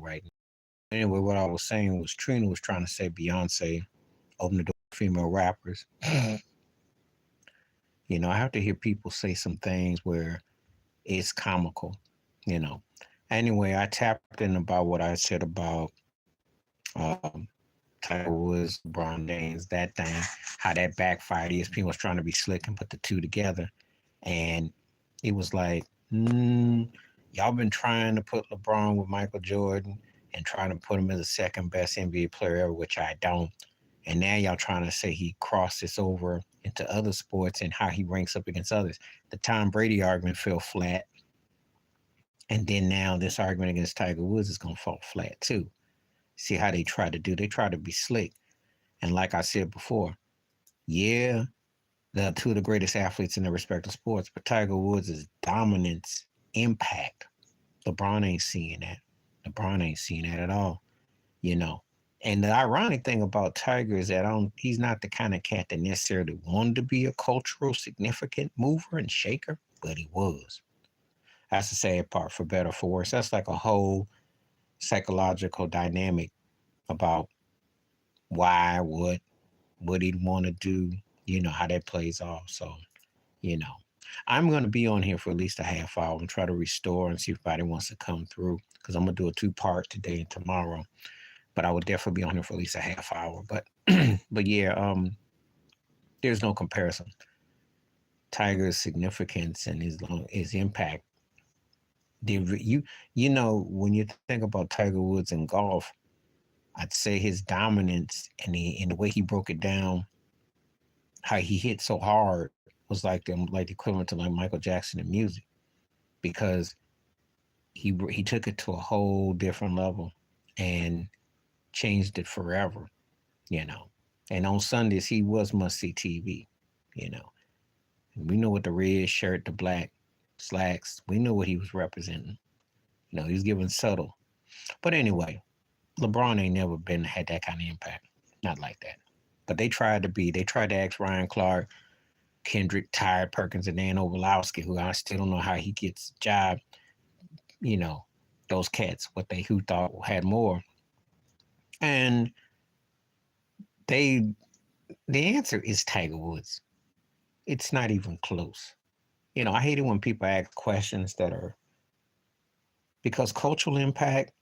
right now. Anyway, what I was saying was Trina was trying to say Beyonce opened the door to female rappers. I have to hear people say some things where it's comical, you know. Anyway, I tapped in about what I said about um, Tiger Woods, LeBron James, that thing, how that backfired. ESPN was trying to be slick and put the two together. And it was like, y'all been trying to put LeBron with Michael Jordan and trying to put him as the second best NBA player ever, which I don't. And now y'all trying to say he crosses over into other sports and how he ranks up against others. The Tom Brady argument fell flat. And then now this argument against Tiger Woods is going to fall flat too. See how they try to do? They try to be slick. And like I said before, yeah, they're two of the greatest athletes in their respective sports, but Tiger Woods' dominance, impact, LeBron ain't seeing that. LeBron ain't seeing that at all, you know. And the ironic thing about Tiger is that he's not the kind of cat that necessarily wanted to be a cultural significant mover and shaker, but he was. That's the sad part, for better or for worse. That's like a whole psychological dynamic about why, what he'd want to do, how that plays off. So, you know, I'm going to be on here for at least a half hour and try to restore and see if anybody wants to come through, because I'm going to do a 2-part today and tomorrow. But I would definitely be on here for at least a half hour. But, but yeah, there's no comparison. Tiger's significance and his impact. When you think about Tiger Woods in golf, I'd say his dominance and the way he broke it down, how he hit so hard, was like the equivalent to like Michael Jackson in music, because he took it to a whole different level and changed it forever, you know. And on Sundays he was must see TV, you know. And we know what the red shirt, the black slacks, we know what he was representing. He was giving subtle. But anyway, LeBron ain't never had that kind of impact. Not like that. But they tried to ask Ryan Clark, Kendrick, Tyrod Perkins, and Dan Orlovsky, who I still don't know how he gets a job. Those cats, who thought had more. And the answer is Tiger Woods. It's not even close. I hate it when people ask questions that are, because cultural impact,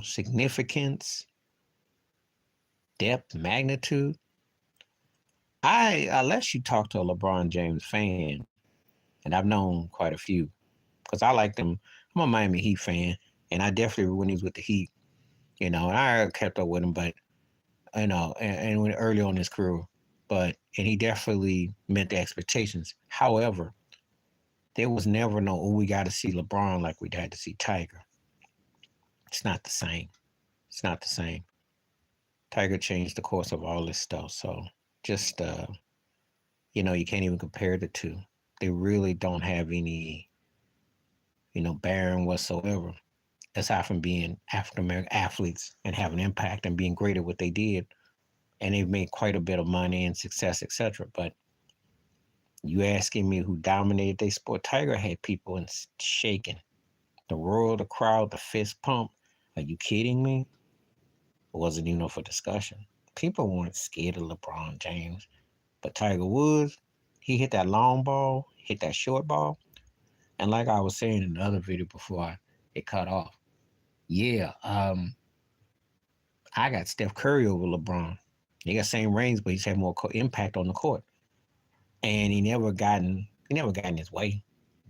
significance, depth, magnitude. Unless you talk to a LeBron James fan, and I've known quite a few, because I like them. I'm a Miami Heat fan, and I definitely, when he was with the Heat, and I kept up with him, but, and when early on in his career, and he definitely met the expectations. However, there was never we got to see LeBron like we'd had to see Tiger. It's not the same. It's not the same. Tiger changed the course of all this stuff. So just, you can't even compare the two. They really don't have any, bearing whatsoever, aside from being African-American athletes and having impact and being great at what they did. And they've made quite a bit of money and success, etc. But you asking me who dominated their sport? Tiger had people shaking. The roar, the crowd, the fist pump. Are you kidding me? It wasn't even for discussion. People weren't scared of LeBron James. But Tiger Woods, he hit that long ball, hit that short ball. And like I was saying in the other video before it cut off, yeah, I got Steph Curry over LeBron. He got same range, but he's had more impact on the court. And he never gotten his way.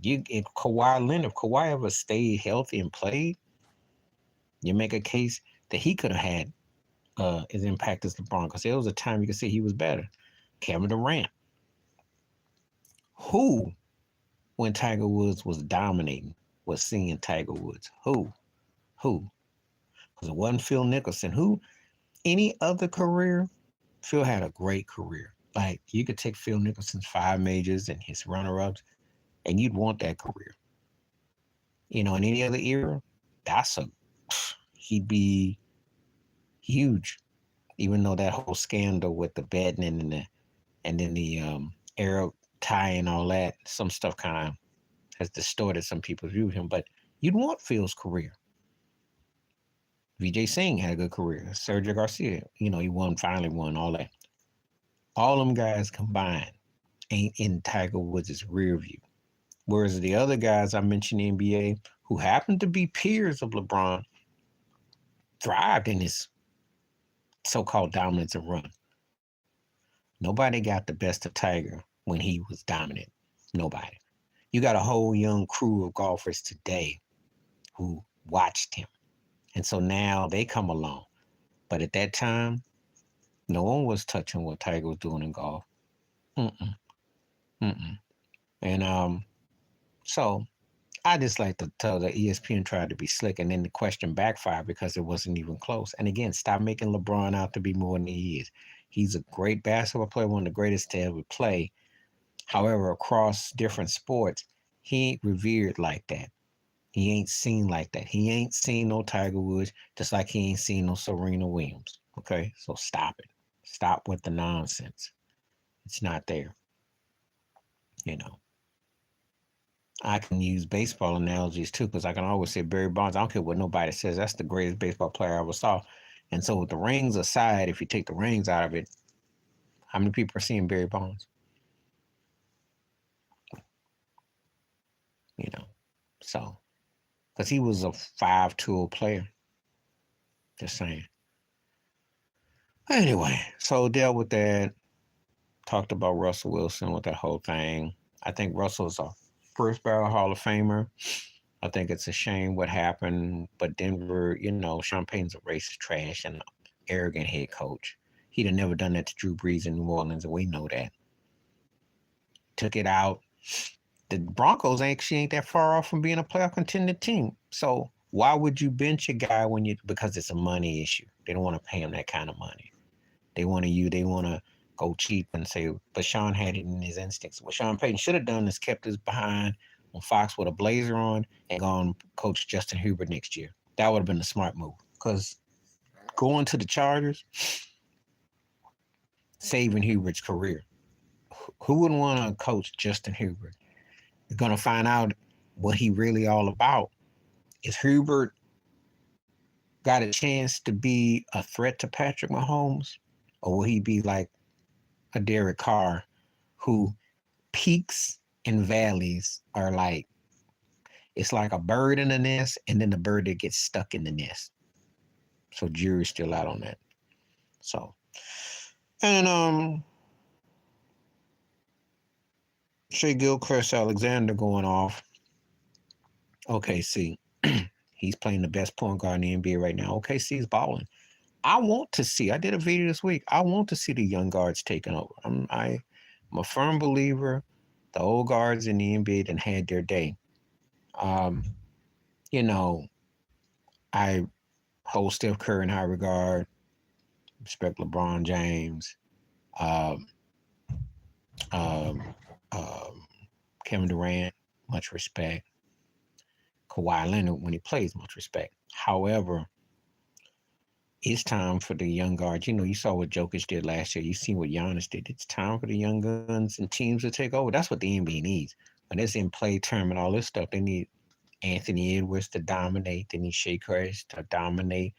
If Kawhi ever stayed healthy and played, you make a case that he could have had his impact as LeBron, because there was a time you could say he was better. Kevin Durant, who, when Tiger Woods was dominating, was seeing Tiger Woods? Who? Because it wasn't Phil Nicholson. Who? Any other career, Phil had a great career. Like, you could take Phil Nicholson's 5 majors and his runner-ups, and you'd want that career. In any other era, he'd be huge. Even though that whole scandal with the betting and then the Arab tie and all that, some stuff kind of has distorted some people's view of him. But you'd want Phil's career. Vijay Singh had a good career. Sergio Garcia, he finally won all that. All them guys combined ain't in Tiger Woods' rear view. Whereas the other guys I mentioned in the NBA who happened to be peers of LeBron thrived in his so-called dominance and run. Nobody got the best of Tiger when he was dominant. Nobody. You got a whole young crew of golfers today who watched him. And so now they come along. But at that time, no one was touching what Tiger was doing in golf. Mm-mm. Mm-mm. And so I just like to tell that ESPN tried to be slick, and then the question backfired because it wasn't even close. And again, stop making LeBron out to be more than he is. He's a great basketball player, one of the greatest to ever play. However, across different sports, he ain't revered like that. He ain't seen like that. He ain't seen no Tiger Woods, just like he ain't seen no Serena Williams. Okay, so stop it. Stop with the nonsense. It's not there. You know. I can use baseball analogies too, because I can always say Barry Bonds. I don't care what nobody says. That's the greatest baseball player I ever saw. And so with the rings aside, if you take the rings out of it, how many people are seeing Barry Bonds? So, because he was a 5-tool player. Just saying. Anyway, so dealt with that. Talked about Russell Wilson with that whole thing. I think Russell's a first ballot Hall of Famer. I think it's a shame what happened, but Denver, Sean Payton's a racist trash and arrogant head coach. He'd have never done that to Drew Brees in New Orleans, and we know that. Took it out. The Broncos actually ain't that far off from being a playoff contending team. So why would you bench a guy because it's a money issue? They don't want to pay him that kind of money. They want to go cheap and say, but Sean had it in his instincts. What Sean Payton should have done is kept his behind on Fox with a blazer on and gone coach Justin Herbert next year. That would have been a smart move, because going to the Chargers, saving Herbert's career. Who wouldn't want to coach Justin Herbert? You're going to find out what he really all about. Is Herbert got a chance to be a threat to Patrick Mahomes? Or will he be like a Derek Carr, who peaks and valleys are like, it's like a bird in a nest and then the bird that gets stuck in the nest. So jury's still out on that. So, and Shea Gilchrist Alexander going off. OKC. He's playing the best point guard in the NBA right now. OKC's balling. I did a video this week. I want to see the young guards taking over. I'm a firm believer the old guards in the NBA done had their day. I hold Steph Curry in high regard, respect LeBron James, Kevin Durant, much respect. Kawhi Leonard, when he plays, much respect. However, it's time for the young guards. You saw what Jokic did last year. You see what Giannis did. It's time for the young guns and teams to take over. That's what the NBA needs. When it's in play term and all this stuff, they need Anthony Edwards to dominate. They need Shea Curtis to dominate.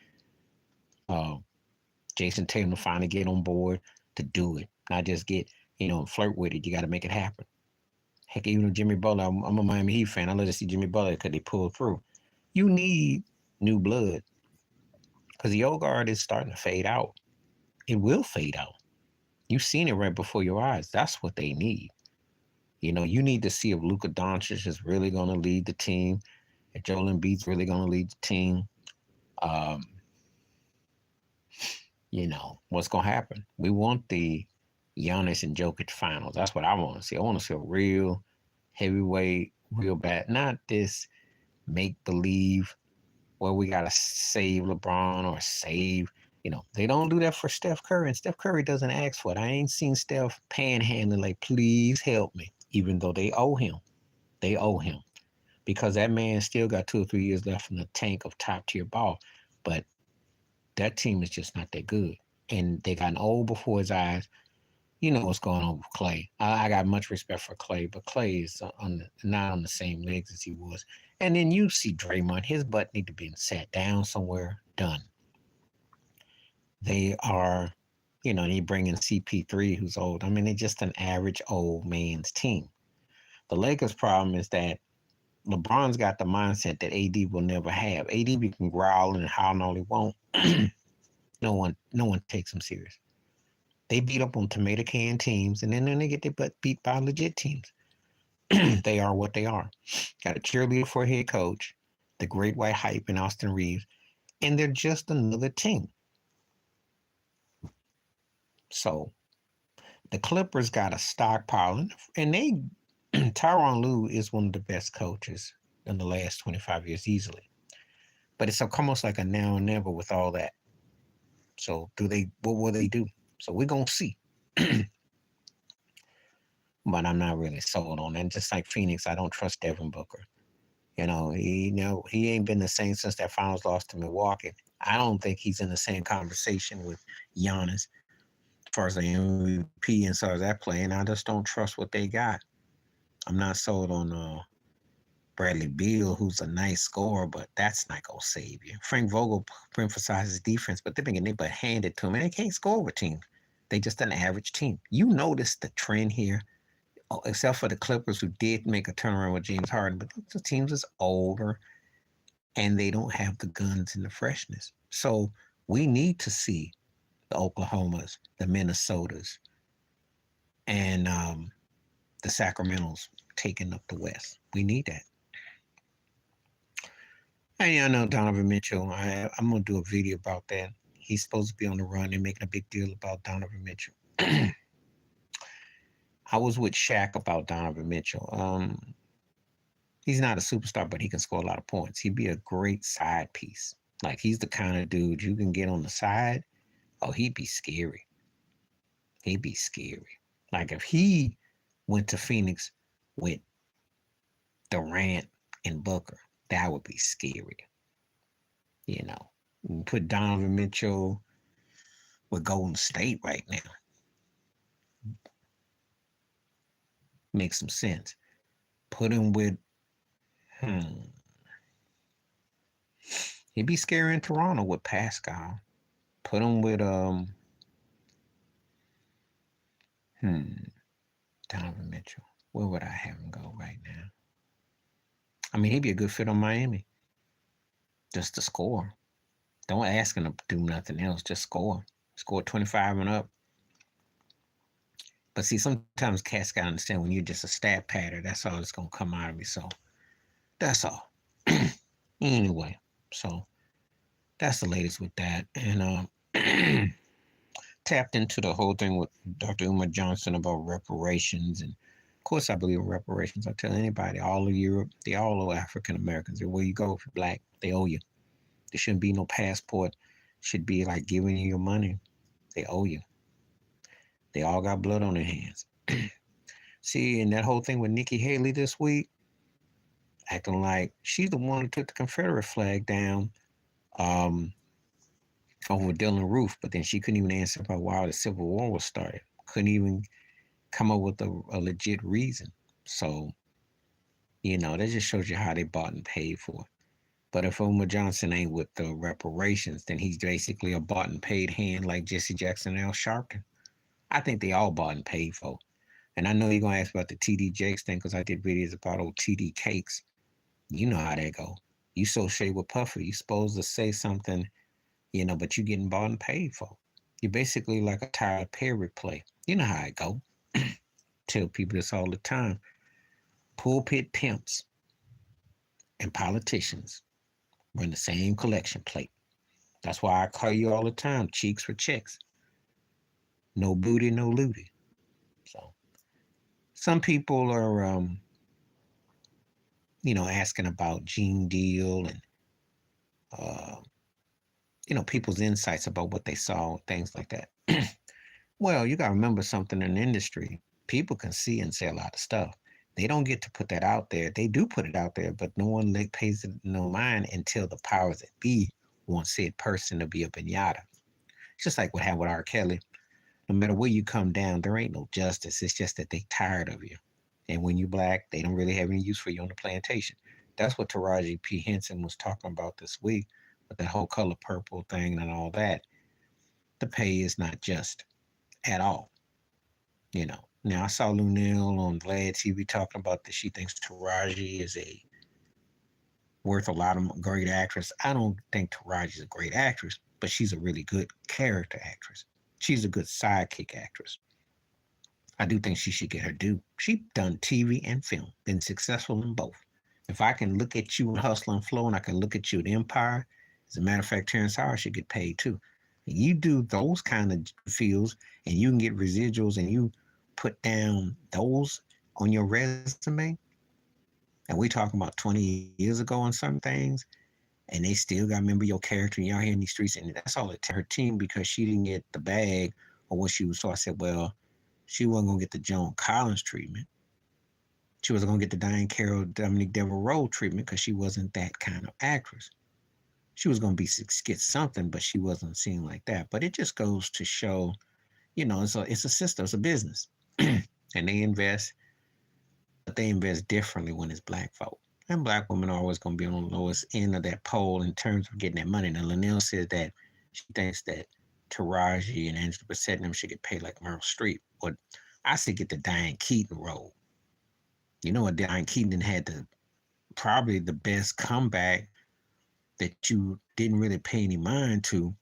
Jason Tatum to finally get on board to do it. Not just get, flirt with it. You got to make it happen. Heck, even Jimmy Butler, I'm a Miami Heat fan. I love to see Jimmy Butler because they pull through. You need new blood, because the old guard is starting to fade out. It will fade out. You've seen it right before your eyes. That's what they need. You need to see if Luka Doncic is really going to lead the team, if Joel Embiid's really going to lead the team. What's going to happen? We want the Giannis and Jokic finals. That's what I want to see. I want to see a real heavyweight, real bad, not this make-believe where we got to save LeBron or save, they don't do that for Steph Curry, and Steph Curry doesn't ask for it. I ain't seen Steph panhandling like, please help me, even though they owe him. They owe him, because that man still got 2 or 3 years left in the tank of top-tier ball, but that team is just not that good, and they gotten old before his eyes. You know what's going on with Clay. I got much respect for Clay, but Clay is not on the same legs as he was. And then you see Draymond, his butt need to be sat down somewhere, done. They are, they bring in CP3, who's old. I mean, they're just an average old man's team. The Lakers' problem is that LeBron's got the mindset that AD will never have. AD can growl and howl all he won't. No one takes him serious. They beat up on tomato can teams, and then they get their butt beat by legit teams. They are what they are. Got a cheerleader for a head coach, the great white hype in Austin Reeves, and they're just another team. So the Clippers got a stockpile, and Tyronn Lue is one of the best coaches in the last 25 years easily. But it's almost like a now and never with all that. So what will they do? So we're going to see. But I'm not really sold on it. Just like Phoenix, I don't trust Devin Booker. He ain't been the same since that finals loss to Milwaukee. I don't think he's in the same conversation with Giannis as far as the MVP and as far as that play. And I just don't trust what they got. I'm not sold on Bradley Beal, who's a nice scorer, but that's not going to save you. Frank Vogel emphasizes defense, but they've been getting their butt handed to him, and they can't score with teams. They just an average team. You notice the trend here, except for the Clippers, who did make a turnaround with James Harden, but the teams is older, and they don't have the guns and the freshness. So we need to see the Oklahomas, the Minnesotas, and the Sacramentos taking up the West. We need that. And I know Donovan Mitchell. I'm going to do a video about that. He's supposed to be on the run. They're making a big deal about Donovan Mitchell. I was with Shaq about Donovan Mitchell. He's not a superstar, but he can score a lot of points. He'd be a great side piece. Like, he's the kind of dude you can get on the side. Oh, he'd be scary. He'd be scary. Like, if he went to Phoenix with Durant and Booker, that would be scary. Put Donovan Mitchell with Golden State right now. Makes some sense. Put him with, he'd be scary in Toronto with Pascal. Put him with, Donovan Mitchell. Where would I have him go right now? I mean, he'd be a good fit on Miami. Just to score. Don't ask him to do nothing else. Just score. Score 25 and up. But see, sometimes cats got to understand when you're just a stat pattern, that's all that's going to come out of me. So that's all. Anyway, so that's the latest with that. And tapped into the whole thing with Dr. Umar Johnson about reparations. And of course, I believe in reparations. I tell anybody, all of Europe, they all owe African Americans. Where you go if you're black, they owe you. There shouldn't be no passport. It should be like giving you your money. They owe you. They all got blood on their hands. See, and that whole thing with Nikki Haley this week, acting like she's the one who took the Confederate flag down over Dylann Roof, but then she couldn't even answer about why the Civil War was started. Couldn't even come up with a legit reason. So, that just shows you how they bought and paid for it. But if Umar Johnson ain't with the reparations, then he's basically a bought and paid hand like Jesse Jackson and Al Sharpton. I think they all bought and paid for. And I know you're going to ask about the TD Jakes thing because I did videos about old TD Cakes. You know how that go. You associate with Puffer. You supposed to say something, but you getting bought and paid for. You're basically like a Tyler Perry play. You know how it go. Tell people this all the time. Pulpit pimps and politicians run the same collection plate. That's why I call you all the time, cheeks for chicks. No booty, no looty. So some people are, asking about Gene Deal and, people's insights about what they saw, things like that. Well, you got to remember something in the industry. People can see and say a lot of stuff. They don't get to put that out there. They do put it out there, but no one pays it no mind until the powers that be want said person to be a pinata. It's just like what happened with R. Kelly. No matter where you come down, there ain't no justice. It's just that they tired of you. And when you black, they don't really have any use for you on the plantation. That's what Taraji P. Henson was talking about this week with that whole color purple thing and all that. the pay is not just at all. Now I saw Lunel on Vlad TV talking about that she thinks Taraji is a worth a lot of great actress. I don't think Taraji's a great actress, but she's a really good character actress. She's a good sidekick actress. I do think she should get her due. She's done TV and film, been successful in both. If I can look at you in Hustle and Flow and I can look at you in Empire, as a matter of fact, Terrence Howard should get paid too. And you do those kind of fields and you can get residuals and you put down those on your resume, and we talking about 20 years ago on some things, and they still got to remember your character and y'all here in these streets, and that's all it to her team because she didn't get the bag or what she was. So I said, well, she wasn't going to get the Joan Collins treatment. She wasn't going to get the Diane Carroll, Dominique Devereaux treatment because she wasn't that kind of actress. She was going to get something, but she wasn't seen like that. But it just goes to show, it's a system, it's a business. And they invest, but they invest differently when it's black folk. And black women are always going to be on the lowest end of that pole in terms of getting that money. Now, Linnell says that she thinks that Taraji and Angela Bassett and them should get paid like Meryl Streep. But I say get the Diane Keaton role. You know what? Diane Keaton had probably the best comeback that you didn't really pay any mind to.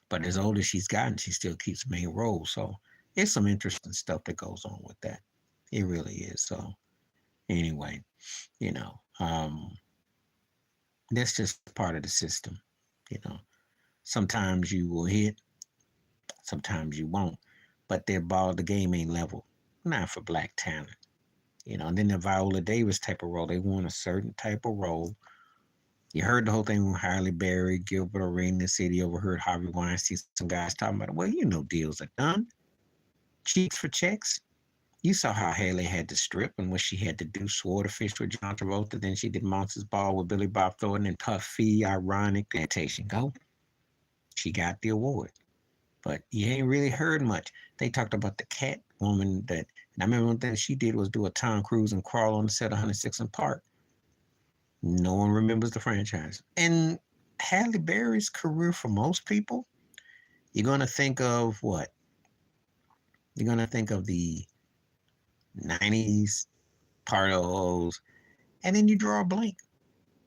But as old as she's gotten, she still keeps main roles. So it's some interesting stuff that goes on with that. It really is. So anyway, that's just part of the system. Sometimes you will hit, sometimes you won't. But the game ain't level. Not for black talent. And then the Viola Davis type of role, they want a certain type of role. You heard the whole thing with Halle Berry, Gilbert Arenas said he overheard Harvey Weinstein, some guys talking about it. Well, deals are done. Cheeks for checks. You saw how Halle had to strip and what she had to do, swore to fish with John Travolta. Then she did Monsters Ball with Billy Bob Thornton and Puffy, ironic. Plantation go. She got the award. But you ain't really heard much. They talked about the cat woman and I remember one thing she did was do a Tom Cruise and crawl on the set of 106 and Park. No one remembers the franchise. And Halle Berry's career, for most people, you're going to think of what? You're going to think of the 90s part of those, and then you draw a blank.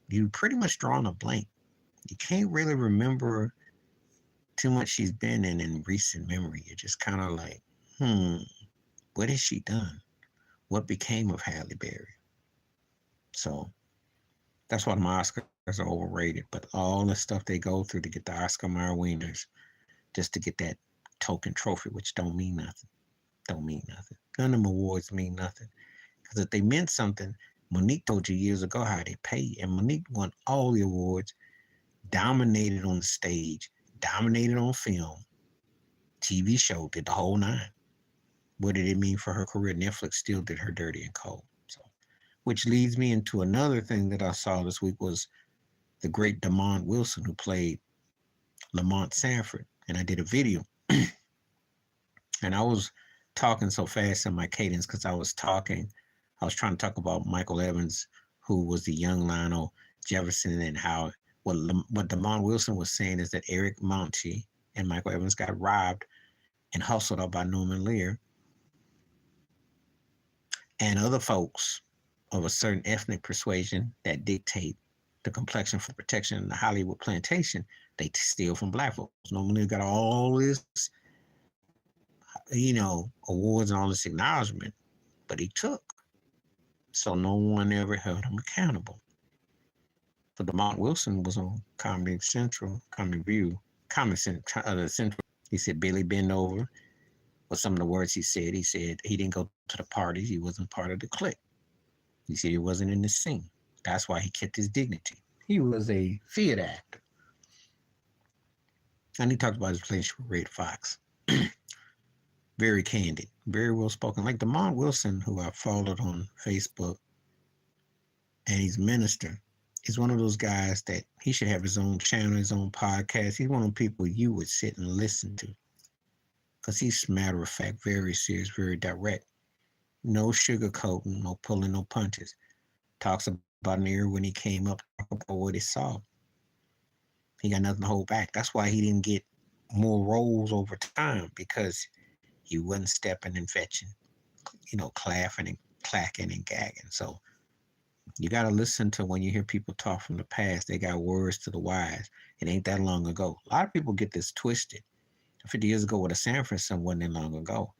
You pretty much drawn a blank. You can't really remember too much she's been in recent memory. You're just kind of like, what has she done? What became of Halle Berry? So that's why the Oscars are overrated. But all the stuff they go through to get the Oscar Mayer winners, just to get that token trophy, which don't mean nothing. None of them awards mean nothing. Because if they meant something, Monique told you years ago how they pay. And Monique won all the awards, dominated on the stage, dominated on film, TV show, did the whole nine. What did it mean for her career? Netflix still did her dirty and cold. So, which leads me into another thing that I saw this week was the great Demond Wilson, who played Lamont Sanford. And I did a video. And I was talking so fast in my cadence because I was trying to talk about Michael Evans, who was the young Lionel Jefferson, and how what Demond Wilson was saying is that Eric Monty and Michael Evans got robbed and hustled up by Norman Lear and other folks of a certain ethnic persuasion that dictate the complexion for protection in the Hollywood plantation. They steal from black folks. Norman Lear got all this awards and all this acknowledgement, but he took. So no one ever held him accountable. So Demond Wilson was on Comedy Central, Comedy View, Central. He said Billy bend over. With some of the words he said he didn't go to the parties. He wasn't part of the clique. He said he wasn't in the scene. That's why he kept his dignity. He was a theater actor. And he talked about his relationship with Red Fox. Very candid, very well spoken. Like Demond Wilson, who I followed on Facebook, and he's a minister, is one of those guys that he should have his own channel, his own podcast. He's one of the people you would sit and listen to. Because he's matter of fact, very serious, very direct. No sugarcoating, no pulling, no punches. Talks about an era when he came up, talk about what he saw. He got nothing to hold back. That's why he didn't get more roles over time because he wasn't stepping and fetching, clapping and clacking and gagging. So you got to listen to when you hear people talk from the past. They got words to the wise. It ain't that long ago. A lot of people get this twisted. 50 years ago with a Sanford son wasn't that long ago.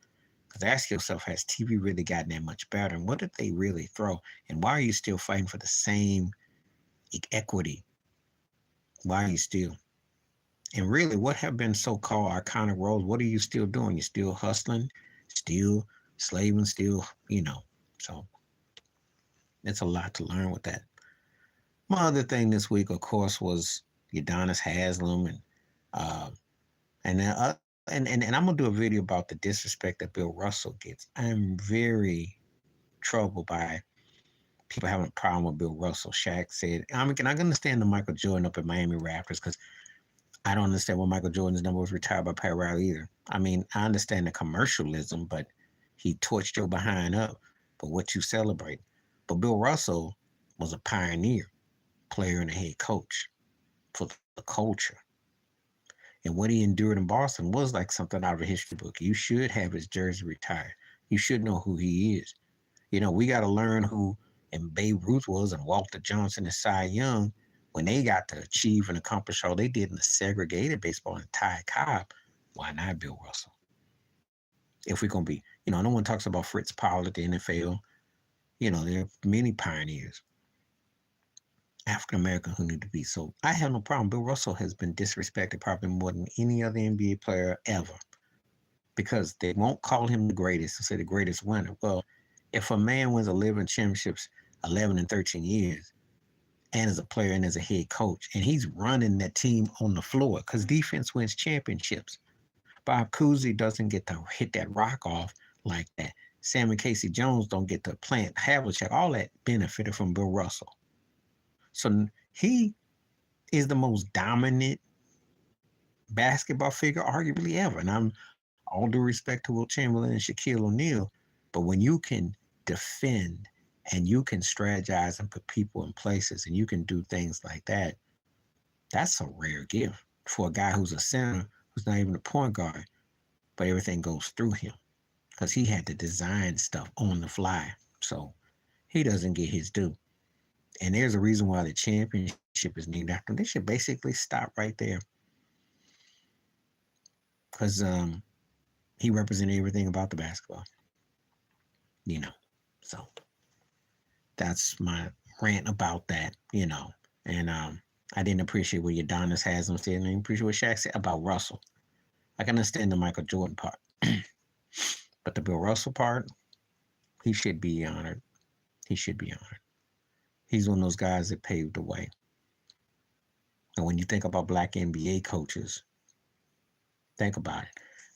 Because ask yourself, has TV really gotten that much better? And what did they really throw? And why are you still fighting for the same equity? Why are you still? And really, what have been so-called iconic roles? What are you still doing? You're still hustling, still slaving, still. So it's a lot to learn with that. My other thing this week, of course, was Udonis Haslam uh, and I'm gonna do a video about the disrespect that Bill Russell gets. I'm very troubled by people having a problem with Bill Russell. Shaq said, I mean, can I understand the Michael Jordan up at Miami Raptors? Because I don't understand why Michael Jordan's number was retired by Pat Riley either. I mean, I understand the commercialism, but he torched your behind up for what you celebrate. But Bill Russell was a pioneer, player and a head coach for the culture. And what he endured in Boston was like something out of a history book. You should have his jersey retired. You should know who he is. We got to learn who and Babe Ruth was and Walter Johnson and Cy Young when they got to achieve and accomplish all they did in the segregated baseball and Ty Cobb. Why not Bill Russell? If we're going to be, no one talks about Fritz Powell at the NFL. There are many pioneers, African American, who need to be. So I have no problem. Bill Russell has been disrespected probably more than any other NBA player ever because they won't call him the greatest. They'll say the greatest winner. Well, if a man wins 11 championships, 11 and 13 years, and as a player and as a head coach, and he's running that team on the floor because defense wins championships. Bob Cousy doesn't get to hit that rock off like that. Sam and Casey Jones don't get to plant Havlicek. All that benefited from Bill Russell. So he is the most dominant basketball figure arguably ever. And I'm all due respect to Wilt Chamberlain and Shaquille O'Neal, but when you can defend and you can strategize and put people in places and you can do things like that, that's a rare gift for a guy who's a center, who's not even a point guard, but everything goes through him because he had to design stuff on the fly. So he doesn't get his due. And there's a reason why the championship is named after him. They should basically stop right there because he represented everything about the basketball. So that's my rant about that, And I didn't appreciate what Udonis Haslam said, and I didn't appreciate what Shaq said about Russell. I can understand the Michael Jordan part, but the Bill Russell part, he should be honored. He should be honored. He's one of those guys that paved the way. And when you think about black NBA coaches, think about it.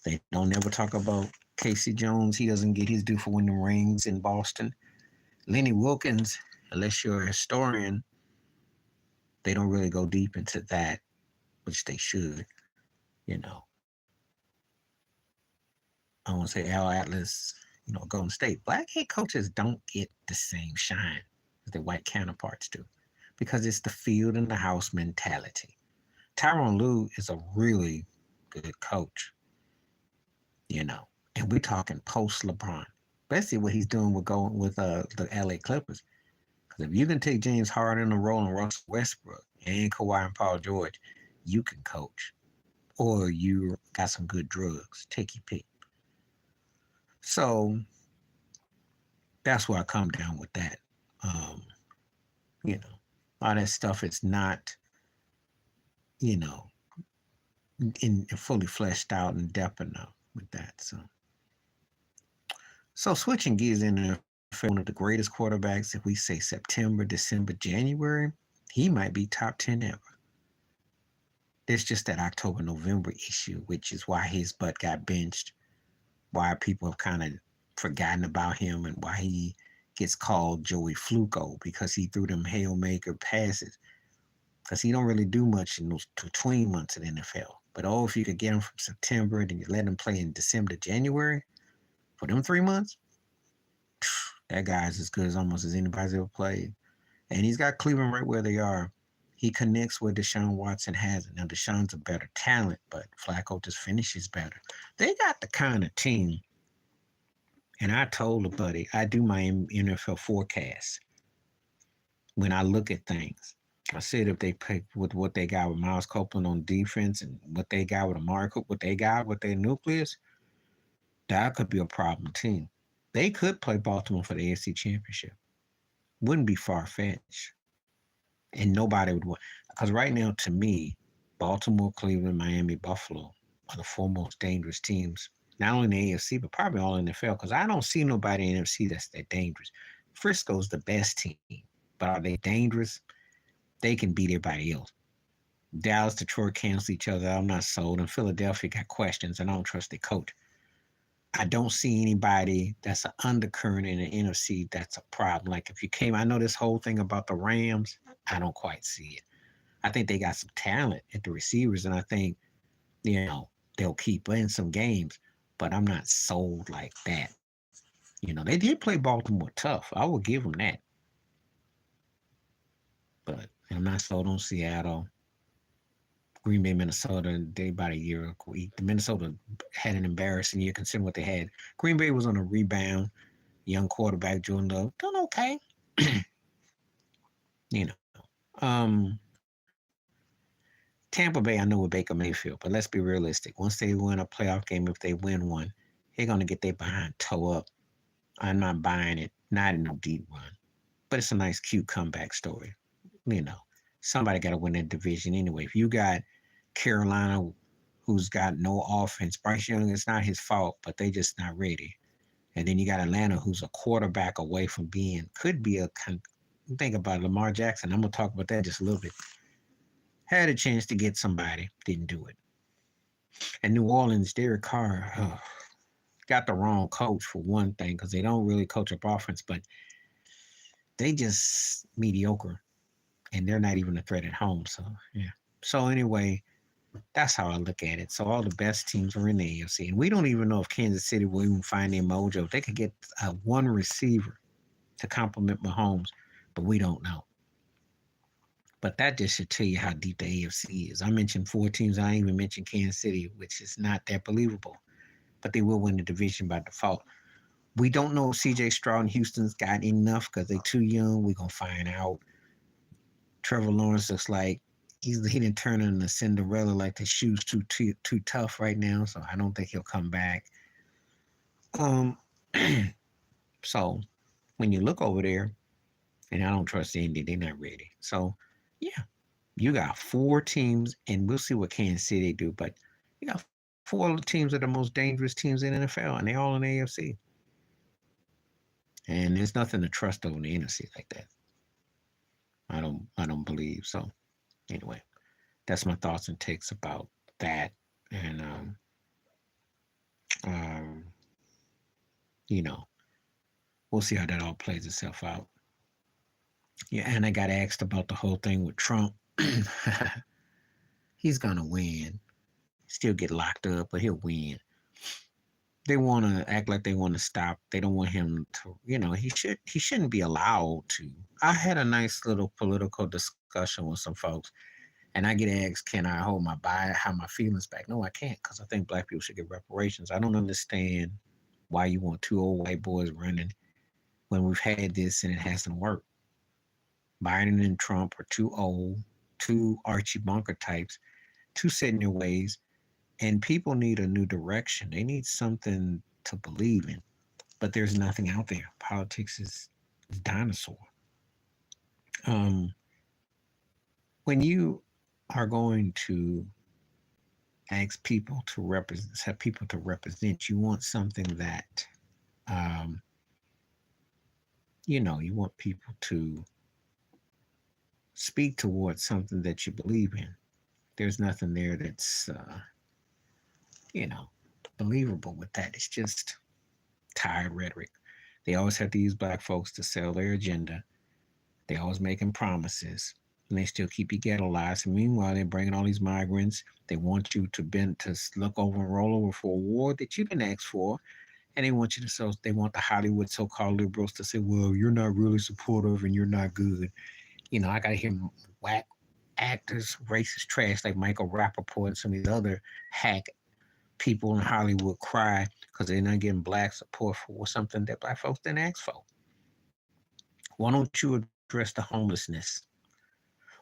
They don't ever talk about Casey Jones. He doesn't get his due for winning rings in Boston. Lenny Wilkins, unless you're a historian, they don't really go deep into that, which they should. I want to say Al Atlas, Golden State. Black head coaches don't get the same shine as their white counterparts do because it's the field and the house mentality. Tyronn Lue is a really good coach, and we're talking post LeBron, especially what he's doing with going with the LA Clippers. Because if you can take James Harden and Roland Russell Westbrook and Kawhi and Paul George, you can coach, or you got some good drugs. Take your pick. So that's where I come down with that. All that stuff is not, in fully fleshed out and depth enough with that. So switching gears in one of the greatest quarterbacks, if we say September, December, January, he might be top 10 ever. There's just that October, November issue, which is why his butt got benched, why people have kind of forgotten about him, and why he gets called Joey Fluco, because he threw them Hail Maker passes. Because he don't really do much in those between months in the NFL. But if you could get him from September and then you let him play in December, January, for them 3 months, that guy's as good as almost as anybody's ever played. And he's got Cleveland right where they are. He connects where Deshaun Watson has it. Now, Deshaun's a better talent, but Flacco just finishes better. They got the kind of team, and I told a buddy, I do my NFL forecast when I look at things. I said if they pick with what they got with Miles Copeland on defense and what they got with Amari Cooper, what they got with their nucleus, that could be a problem team. They could play Baltimore for the AFC Championship. Wouldn't be far-fetched. And nobody would want. Because right now, to me, Baltimore, Cleveland, Miami, Buffalo are the four most dangerous teams, not only in the AFC, but probably all in the NFL, because I don't see nobody in the NFC that's that dangerous. Frisco's the best team, but are they dangerous? They can beat everybody else. Dallas, Detroit cancel each other. I'm not sold. And Philadelphia got questions, and I don't trust their coach. I don't see anybody that's an undercurrent in the NFC that's a problem. Like if you came, I know this whole thing about the Rams, I don't quite see it. I think they got some talent at the receivers, and I think, they'll keep in some games, but I'm not sold like that. They did play Baltimore tough. I will give them that. But I'm not sold on Seattle. Green Bay, Minnesota, they about a year ago. The Minnesota had an embarrassing year considering what they had. Green Bay was on a rebound. Young quarterback, Jordan Love, done okay. Tampa Bay, I know with Baker Mayfield, but let's be realistic. Once they win a playoff game, if they win one, they're going to get their behind toe up. I'm not buying it, not in a deep run. But it's a nice, cute comeback story. Somebody got to win that division anyway. If you got Carolina, who's got no offense, Bryce Young, it's not his fault, but they just not ready. And then you got Atlanta, who's a quarterback away from could be think about Lamar Jackson. I'm going to talk about that just a little bit. Had a chance to get somebody, didn't do it. And New Orleans, Derek Carr, got the wrong coach for one thing, because they don't really coach up offense, but they just mediocre. And they're not even a threat at home. So, yeah. So, anyway, that's how I look at it. So, all the best teams are in the AFC. And we don't even know if Kansas City will even find their mojo. If they could get one receiver to complement Mahomes, but we don't know. But that just should tell you how deep the AFC is. I mentioned 4 teams. I didn't even mention Kansas City, which is not that believable. But they will win the division by default. We don't know if C.J. Stroud and Houston's got enough because they're too young. We're going to find out. Trevor Lawrence looks like he didn't turn into Cinderella, like the shoes too tough right now, so I don't think he'll come back. So when you look over there, and I don't trust Indy, they're not ready. So yeah, you got 4 teams, and we'll see what Kansas City do, but you got 4 teams that are the most dangerous teams in the NFL, and they're all in the AFC. And there's nothing to trust over the NFC like that. I don't believe so. Anyway, that's my thoughts and takes about that. And we'll see how that all plays itself out. Yeah, and I got asked about the whole thing with Trump. He's gonna win. Still get locked up, but he'll win. They want to act like they want to stop. They don't want him to, he shouldn't be allowed to. I had a nice little political discussion with some folks, and I get asked, can I hold my feelings back? No, I can't, because I think black people should get reparations. I don't understand why you want 2 old white boys running when we've had this and it hasn't worked. Biden and Trump are too old, 2 Archie Bunker types, 2 set in their ways. And people need a new direction. They need something to believe in. But there's nothing out there. Politics is dinosaur. When you are going to ask people to represent, you want something that, you want people to speak towards something that you believe in. There's nothing there that's believable with that. It's just tired rhetoric. They always have to use black folks to sell their agenda. They always making promises, and they still keep you ghettoized. And meanwhile, they're bringing all these migrants. They want you to look over and roll over for a war that you didn't ask for, and they want they want the Hollywood so-called liberals to say, well, you're not really supportive and you're not good. I got to hear whack actors, racist trash like Michael Rappaport and some of these other hack people in Hollywood cry because they're not getting black support for something that black folks didn't ask for. Why don't you address the homelessness?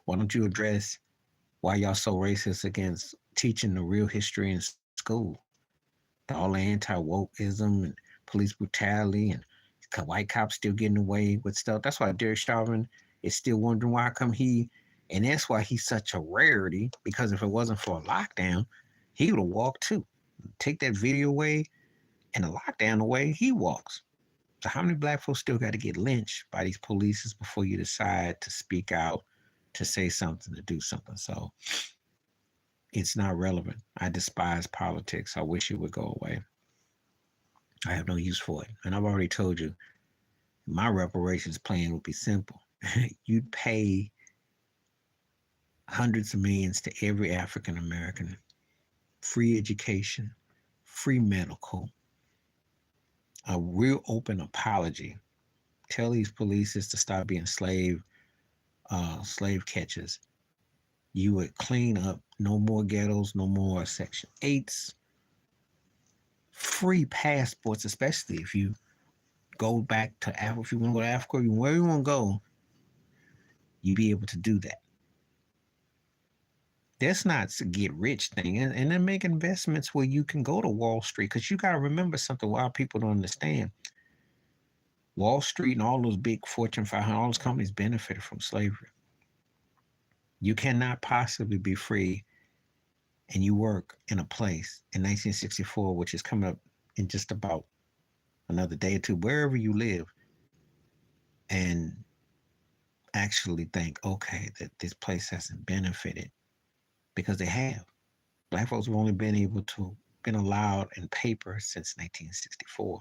Why don't you address why y'all so racist against teaching the real history in school? All the anti-wokeism and police brutality and white cops still getting away with stuff. That's why Derek Chauvin is still wondering why come he, and that's why he's such a rarity, because if it wasn't for a lockdown, he would have walked too. Take that video away and the lockdown away, he walks. So how many black folks still got to get lynched by these polices before you decide to speak out, to say something, to do something? So it's not relevant. I despise politics. I wish it would go away. I have no use for it. And I've already told you, my reparations plan would be simple. You'd pay hundreds of millions to every African American, free education, free medical, a real open apology. Tell these police to stop being slave catchers. You would clean up, no more ghettos, no more Section 8s, free passports, especially if you go back to Africa. If you want to go to Africa, wherever you want to go, you be able to do that. That's not a get rich thing. And then make investments where you can go to Wall Street, because you got to remember something why people don't understand. Wall Street and all those big Fortune 500, all those companies benefited from slavery. You cannot possibly be free and you work in a place in 1964, which is coming up in just about another day or two, wherever you live, and actually think, okay, that this place hasn't benefited, because they have. Black folks have only been allowed in paper since 1964.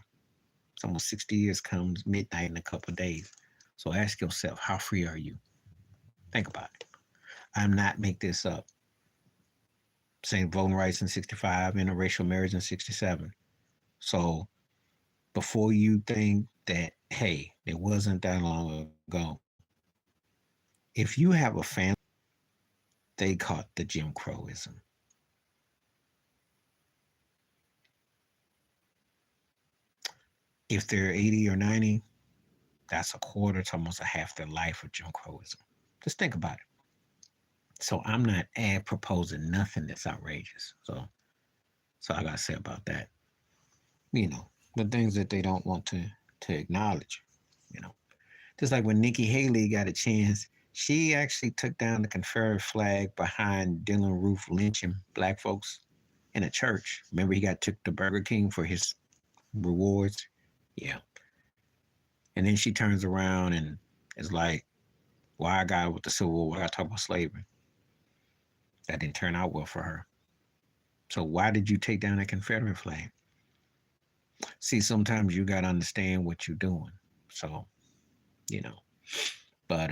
It's almost 60 years comes midnight in a couple of days. So ask yourself, how free are you? Think about it. I'm not make this up. Saying voting rights in 65, interracial marriage in 67. So before you think that, hey, it wasn't that long ago, if you have a family, they caught the Jim Crowism. If they're 80 or 90, that's a quarter to almost a half their life of Jim Crowism. Just think about it. So I'm not proposing nothing that's outrageous. So I gotta say about that. The things that they don't want to acknowledge. Just like when Nikki Haley got a chance, she actually took down the Confederate flag behind Dylann Roof lynching black folks in a church. Remember, he took to Burger King for his rewards. Yeah. And then she turns around and is like, why I got with the Civil War? I got to talk about slavery. That didn't turn out well for her. So why did you take down that Confederate flag? See, sometimes you got to understand what you're doing. So, but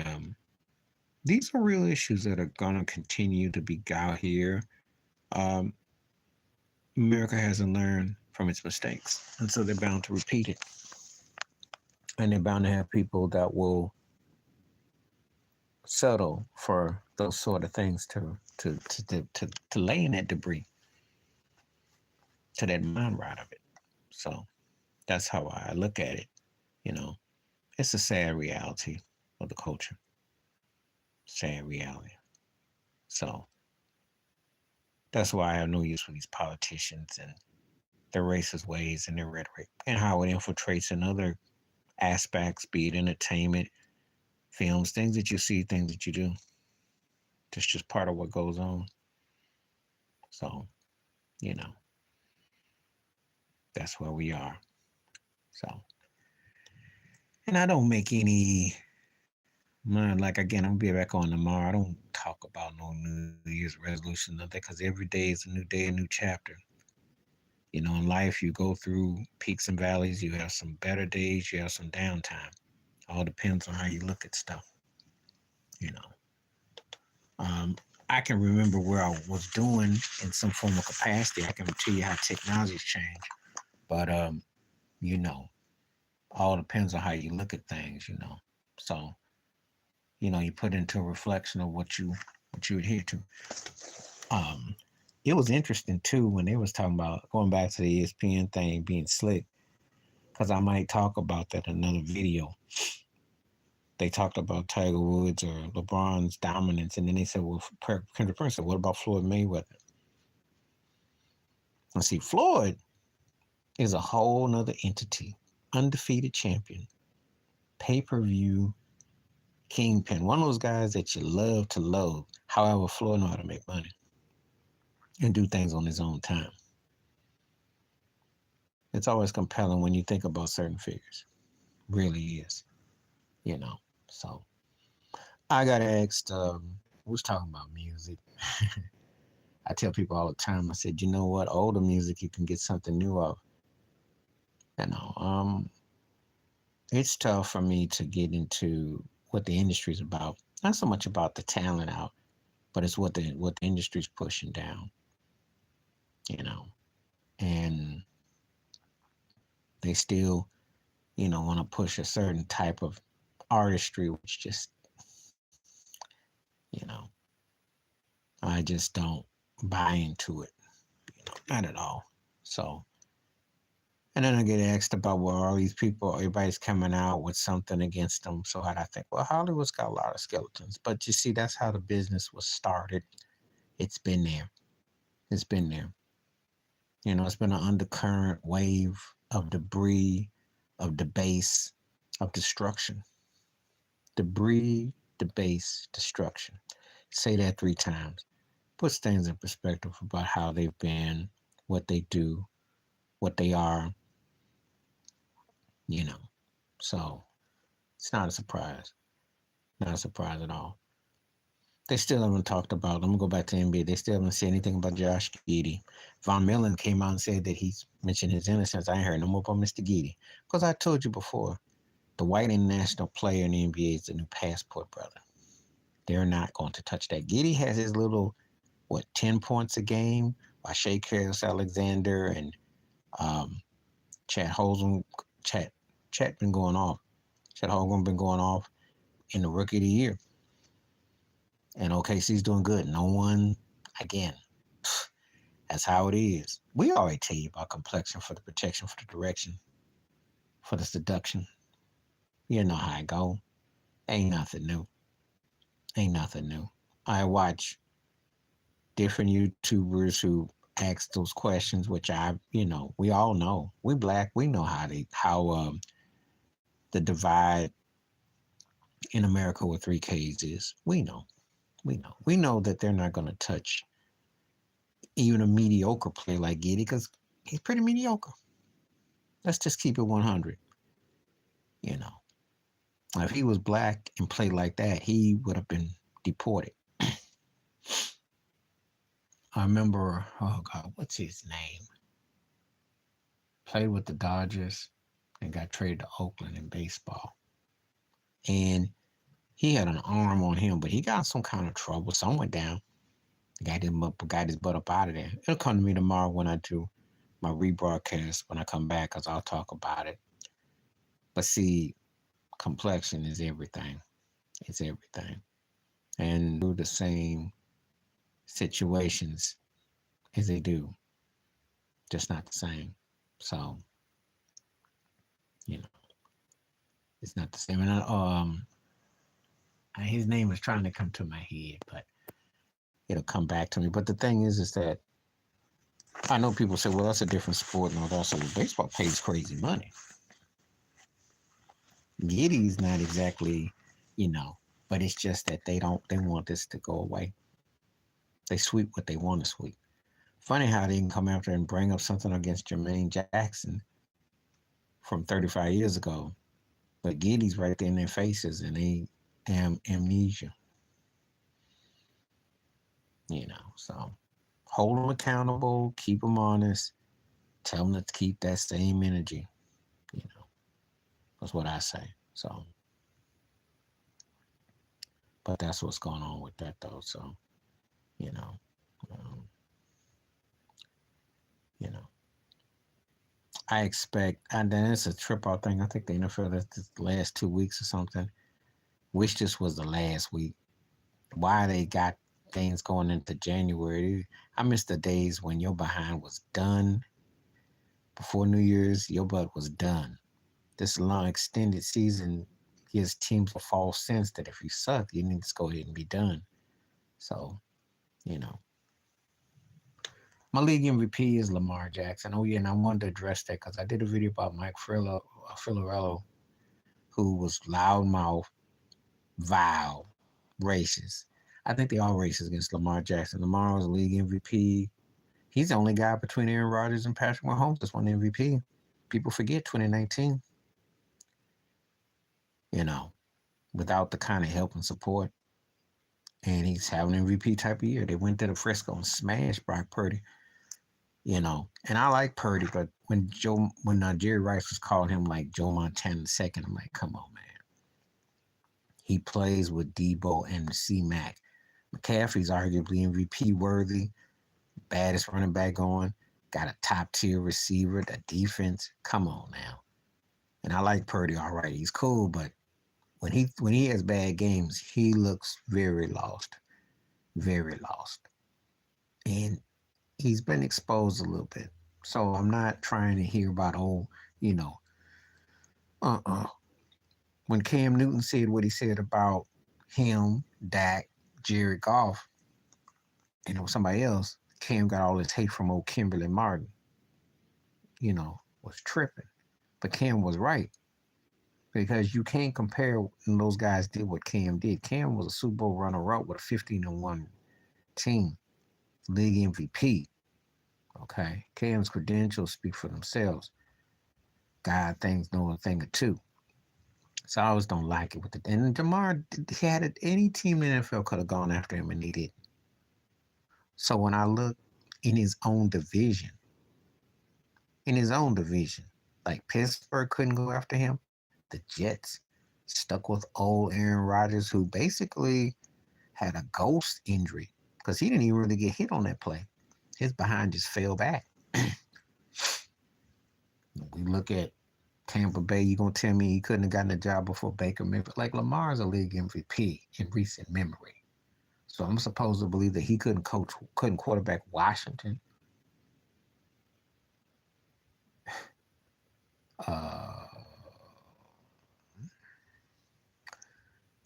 these are real issues that are going to continue to be out here. America hasn't learned from its mistakes, and so they're bound to repeat it. And they're bound to have people that will settle for those sort of things to lay in that debris, to that mind rot of it. So that's how I look at it. It's a sad reality of the culture. Sad reality. So that's why I have no use for these politicians and their racist ways and their rhetoric, and how it infiltrates in other aspects, be it entertainment, films, things that you see, things that you do. It's just part of what goes on. So, that's where we are. So, and I don't make any mind, like, again, I'm gonna be back on tomorrow. I don't talk about no New Year's resolution, nothing, because every day is a new day, a new chapter. In life, you go through peaks and valleys. You have some better days, you have some downtime. All depends on how you look at stuff. I can remember where I was doing in some form of capacity. I can tell you how technology's changed. But, all depends on how you look at things, So, you put into a reflection of what you what you adhere to. Um, it was interesting too when they was talking about going back to the ESPN thing being slick, because I might talk about that in another video. They talked about Tiger Woods or LeBron's dominance, and then they said, well, Kendrick Prince said, what about Floyd Mayweather? And see, Floyd is a whole nother entity, undefeated champion, pay-per-view kingpin, one of those guys that you love to love. However, Floyd know how to make money and do things on his own time. It's always compelling when you think about certain figures. Really is, you know. So I got asked, we was talking about music. I tell people all the time, I said, you know what, older music, you can get something new of. You know, it's tough for me to get into what the industry's about. Not so much about the talent out, but it's what the industry's pushing down, you know. And they still, you know, want to push a certain type of artistry, which just, you know, I just don't buy into it, you know, not at all. So, and then I get asked about, well, all these people, everybody's coming out with something against them. So I think, well, Hollywood's got a lot of skeletons. But you see, that's how the business was started. It's been there. It's been there. You know, it's been an undercurrent wave of debris, of debase, of destruction. Debris, debase, destruction. Say that 3 times. Puts things in perspective about how they've been, what they do, what they are, you know. So it's not a surprise. Not a surprise at all. They still haven't talked about, I'm going to go back to NBA, they still haven't said anything about Josh Giddey. Von Millen came out and said that he's mentioned his innocence. I ain't heard no more about Mr. Giddey. Because I told you before, the white international player in the NBA is the new passport brother. They're not going to touch that. Giddey has his little, 10 points a game, while Shea Alexander and Chet Holmgren been going off. Chet Holmgren been going off in the Rookie of the Year. And OKC's doing good. No one, again, that's how it is. We always tell you about complexion for the protection, for the direction, for the seduction. You know how it go. Ain't nothing new. Ain't nothing new. I watch different YouTubers who ask those questions, which we all know. We black, we know how the divide in America with 3 Ks is. We know. We know that they're not going to touch even a mediocre player like Giddey because he's pretty mediocre. Let's just keep it 100. You know, if he was black and played like that, he would have been deported. I remember, oh God, what's his name? Played with the Dodgers and got traded to Oakland in baseball. And he had an arm on him, but he got some kind of trouble. Something went down. Got his butt up out of there. It'll come to me tomorrow when I do my rebroadcast when I come back, because I'll talk about it. But see, complexion is everything. It's everything. And do the same situations as they do. Just not the same. So, you know, it's not the same. And his name is trying to come to my head, but it'll come back to me. But the thing is that I know people say, well, that's a different sport and all that. So baseball pays crazy money. Giddey's not exactly, but it's just that they want this to go away. They sweep what they want to sweep. Funny how they can come after and bring up something against Jermaine Jackson from 35 years ago, but Giddey's right there in their faces and they amnesia. So hold them accountable, keep them honest, tell them to keep that same energy. That's what I say. So, but that's what's going on with that though. So, I expect, and then it's a trip out thing. I think the NFL that's the last 2 weeks or something. Wish this was the last week. Why they got things going into January. I miss the days when your behind was done before New Year's. Your butt was done. This long extended season gives teams a false sense that if you suck, you need to go ahead and be done. So, you know, my league MVP is Lamar Jackson. Oh yeah, and I wanted to address that because I did a video about Mike Frillarello, who was loudmouth, vile, racist. I think they all racist against Lamar Jackson. Lamar was league MVP. He's the only guy between Aaron Rodgers and Patrick Mahomes that's won MVP. People forget 2019, you know, without the kind of help and support. And he's having an MVP type of year. They went to the Frisco and smashed Brock Purdy, you know. And I like Purdy, but when Jerry Rice was calling him like Joe Montana II, I'm like, come on, man. He plays with Debo and C-Mac. McCaffrey's arguably MVP worthy, baddest running back going, got a top tier receiver, the defense. Come on now. And I like Purdy, all right. He's cool, but when he has bad games, he looks very lost. Very lost. And he's been exposed a little bit. So I'm not trying to hear about, you know, when Cam Newton said what he said about him, Dak, Jared Goff, and it was somebody else, Cam got all this hate from old Kimberly Martin, you know, was tripping. But Cam was right. Because you can't compare when those guys did what Cam did. Cam was a Super Bowl runner-up with a 15-1 team, league MVP. Okay, Cam's credentials speak for themselves. God things know a thing or two. So I always don't like it with it. And Jamar, he had it. Any team in the NFL could have gone after him, and he didn't. So when I look in his own division, like Pittsburgh couldn't go after him. The Jets stuck with old Aaron Rodgers, who basically had a ghost injury because he didn't even really get hit on that play. His behind just fell back. We look at Tampa Bay, you're going to tell me he couldn't have gotten a job before Baker Mayfield. Like Lamar's a league MVP in recent memory. So I'm supposed to believe that he couldn't quarterback Washington.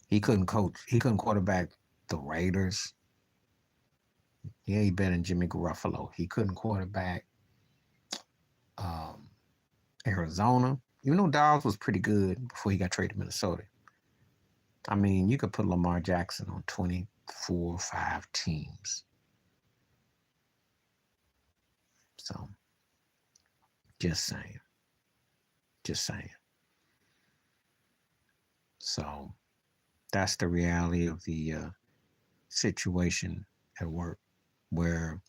He couldn't quarterback the Raiders. Yeah, he better than Jimmy Garoppolo. He couldn't quarterback Arizona. Even though Dawes was pretty good before he got traded to Minnesota. I mean, you could put Lamar Jackson on 24, 5 teams. So, just saying. So, that's the reality of the situation at work where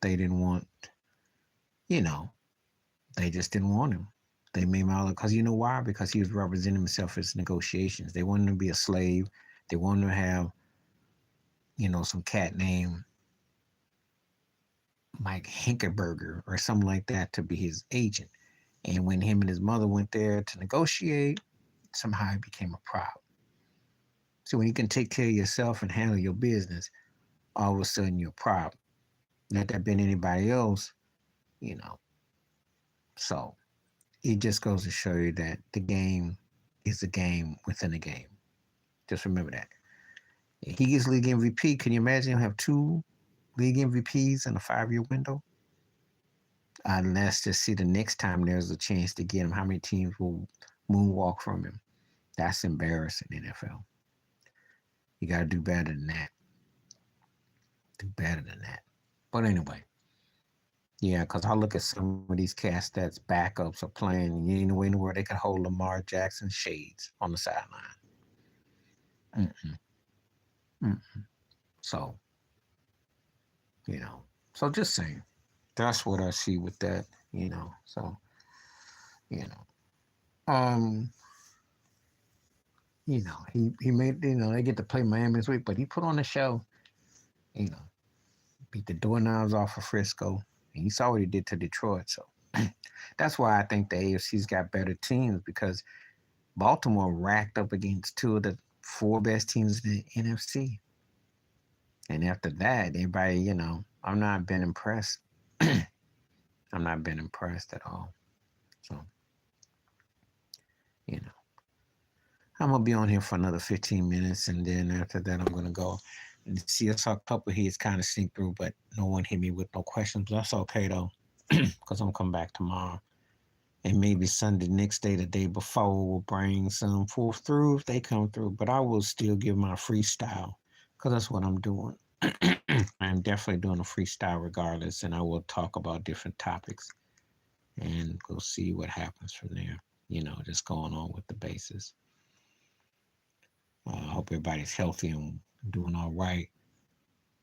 they didn't want, they just didn't want him. They made him out because you know why? Because he was representing himself as negotiations. They wanted him to be a slave. They wanted him to have, some cat named Mike Hinkerberger or something like that to be his agent. And when him and his mother went there to negotiate, somehow it became a problem. So when you can take care of yourself and handle your business, all of a sudden you're a problem. Not that been anybody else, So it just goes to show you that the game is a game within a game. Just remember that. If he gets league MVP, can you imagine him have 2 league MVPs in a 5-year window? Let's just see the next time there's a chance to get him, how many teams will moonwalk from him. That's embarrassing, NFL. You got to do better than that. But anyway, yeah, because I look at some of these cast stats backups are playing, and you ain't no way in the world they could hold Lamar Jackson shades on the sideline. So, so just saying. That's what I see with that, So, he made, they get to play Miami this week, but he put on a show, beat the doorknobs off of Frisco, and you saw what he did to Detroit. So that's why I think the AFC's got better teams, because Baltimore racked up against 2 of the four best teams in the NFC. And after that, everybody, I'm not been impressed. I'm not been impressed at all. So, you know, I'm gonna be on here for another 15 minutes, and then after that, I'm gonna go and see. I saw a couple heads kind of sneak through, but no one hit me with no questions. But that's okay though, because I'm coming back tomorrow, and maybe Sunday next day, the day before, will bring some forth through if they come through. But I will still give my freestyle, because that's what I'm doing. I'm definitely doing a freestyle regardless, and I will talk about different topics, and we'll see what happens from there. Just going on with the basis. I hope everybody's healthy and doing all right.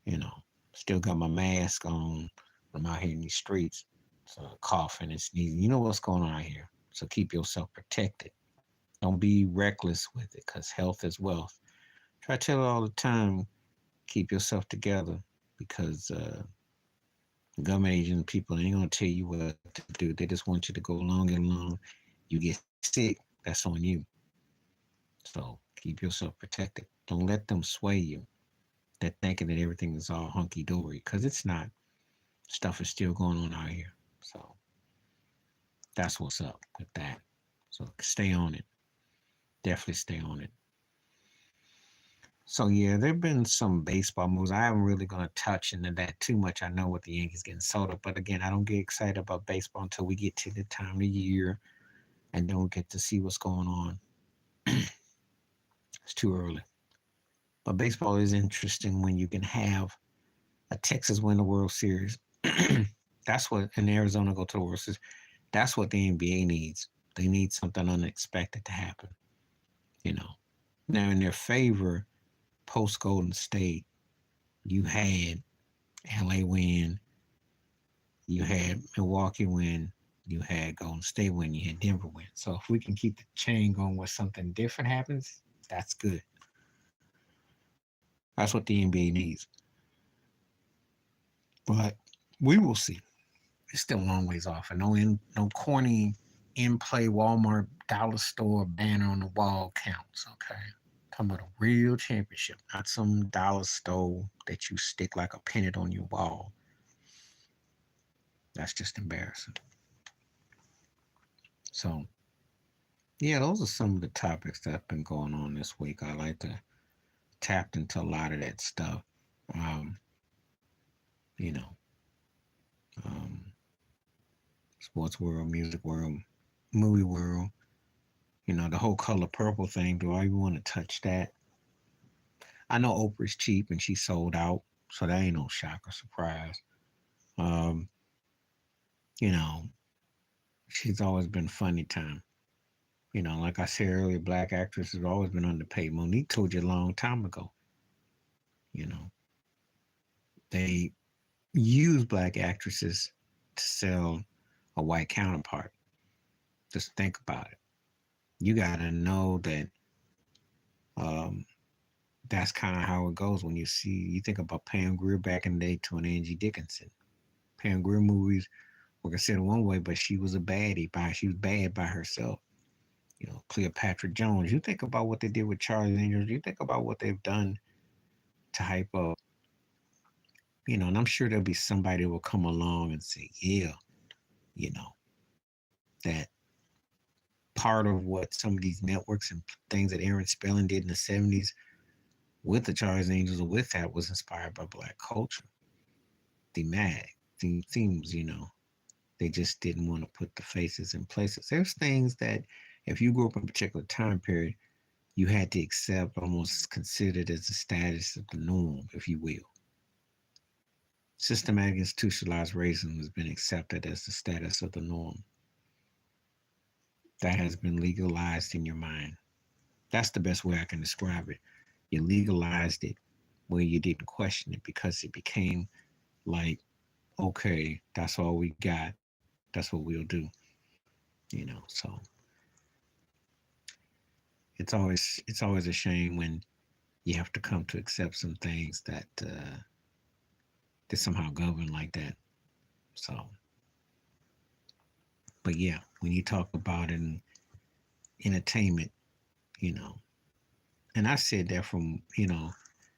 You know, Still got my mask on. I'm out here in these streets, so coughing and sneezing. You know what's going on out here. So keep yourself protected. Don't be reckless with it, because health is wealth. Try to tell it all the time. Keep yourself together, because government agent people ain't gonna tell you what to do. They just want you to go along and along. You get sick, that's on you. So keep yourself protected. Don't let them sway you. They're thinking that everything is all hunky dory, because it's not. Stuff is still going on out here. So that's what's up with that. So stay on it. Definitely stay on it. So yeah, there've been some baseball moves. I haven't really gonna touch into that too much. I know what the Yankees getting sold up, but again, I don't get excited about baseball until we get to the time of the year and then we get to see what's going on. It's too early. But baseball is interesting when you can have a Texas win the World Series. That's what in Arizona go to the World Series. That's what the NBA needs. They need something unexpected to happen. You know. Now in their favor, post Golden State, you had LA win, you had Milwaukee win, you had Golden State win, you had Denver win. So if we can keep the chain going where something different happens, that's good. That's what the NBA needs. But we will see. It's still a long ways off, and no corny in play Walmart dollar store banner on the wall counts. Okay, talking about a real championship, not some dollar store that you stick like a pennant on your wall. That's just embarrassing. So yeah, those are some of the topics that have been going on this week. I like to tap into a lot of that stuff. Um, you know, um, Sports world, music world, movie world. The whole color purple thing. Do I even want to touch that? I know Oprah's cheap and she sold out, so that ain't no shock or surprise. Um, you know, she's always been funny time. Like I said earlier, black actresses have always been underpaid. Monique told you a long time ago. You know, they use black actresses to sell a white counterpart. Just think about it. You gotta know that um, that's kind of how it goes when you think about Pam Grier back in the day to an Angie Dickinson. Pam Grier movies were considered one way, but she was bad by herself. Cleopatra Jones. You think about what they did with Charlie Angels. You think about what they've done to hype up. And I'm sure there'll be somebody that will come along and say, yeah, you know, that part of what some of these networks and things that Aaron Spelling did in the 70s with the Charles Angels or with that was inspired by black culture. Thematic themes, they just didn't want to put the faces in places. There's things that if you grew up in a particular time period, you had to accept, almost considered as the status of the norm, if you will. Systematic institutionalized racism has been accepted as the status of the norm. That has been legalized in your mind. That's the best way I can describe it. You legalized it where you didn't question it because it became like, okay, that's all we got. That's what we'll do. So it's always a shame when you have to come to accept some things that somehow govern like that. So, but yeah, when you talk about in entertainment, you know, And I said that from,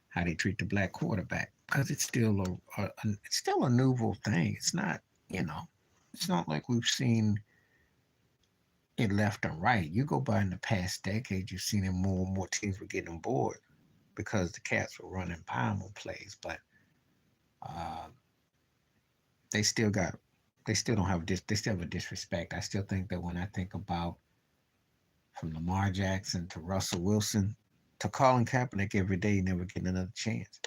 how they treat the black quarterback, because it's still it's still a nouveau thing. It's not, you know, it's not like we've seen it left and right. You go by in the past decade, you've seen it more and more teams were getting bored because the cats were running by them on plays, but uh, they still got, they still don't have they still have a disrespect. I still think that when I think about from Lamar Jackson to Russell Wilson to Colin Kaepernick every day, never getting another chance.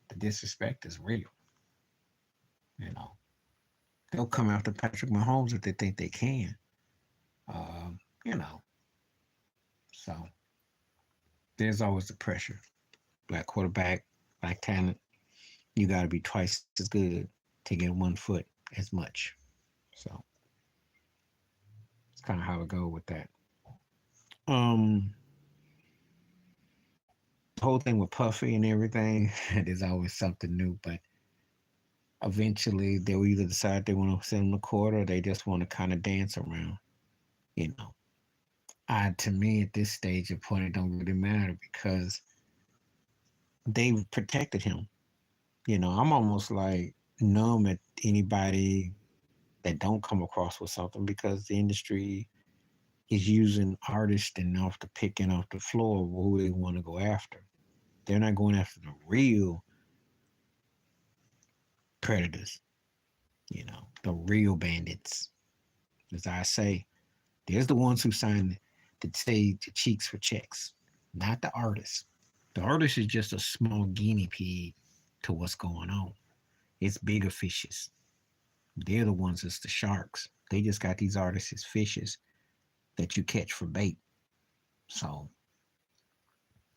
The disrespect is real. You know, they'll come after Patrick Mahomes if they think they can. Um, you know, so there's always the pressure. Black quarterback, black talent. You got to be twice as good to get 1 foot as much. So it's kind of how it goes with that. Um, the whole thing with Puffy and everything, there's always something new, but eventually they'll either decide they want to send him to court or they just want to kind of dance around. You know, to me at this stage, of point, it don't really matter because they've protected him. I'm almost like numb at anybody that don't come across with something because the industry is using artists and off the picking off the floor who they want to go after. They're not going after the real predators, the real bandits. As I say, there's the ones who sign the say the cheeks for checks, not the artist. The artist is just a small guinea pig to what's going on. It's bigger fishes. They're the ones that's the sharks. They just got these artists as fishes that you catch for bait. So,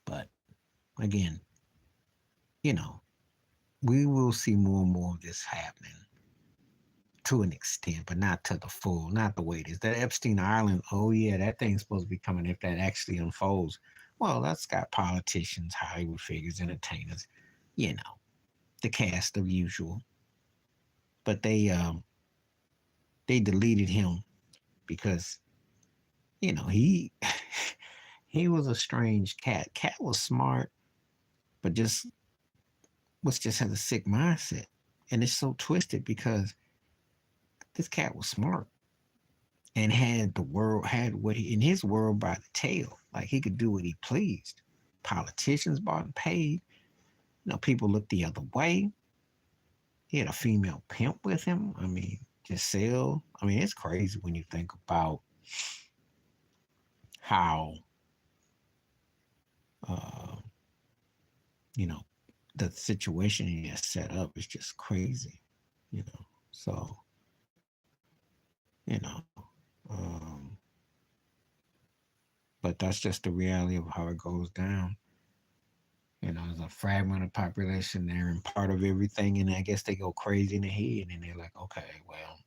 but again, you know, we will see more and more of this happening to an extent, but not to the full, not the way it is. That Epstein Island, oh yeah, that thing's supposed to be coming if that actually unfolds. Well, that's got politicians, Hollywood figures, entertainers, you know, the cast of usual. But they deleted him because, he he was a strange cat. Cat was smart, but just has a sick mindset. And it's so twisted because this cat was smart and had the world had what he in his world by the tail. Like he could do what he pleased. Politicians bought and paid. People looked the other way. He had a female pimp with him. I mean, Giselle. I mean, it's crazy when you think about how uh, you know the situation he has set up is just crazy. So you know, um, but that's just the reality of how it goes down. There's a fragmented population there and part of everything, and I guess they go crazy in the head, and they're like, okay, well,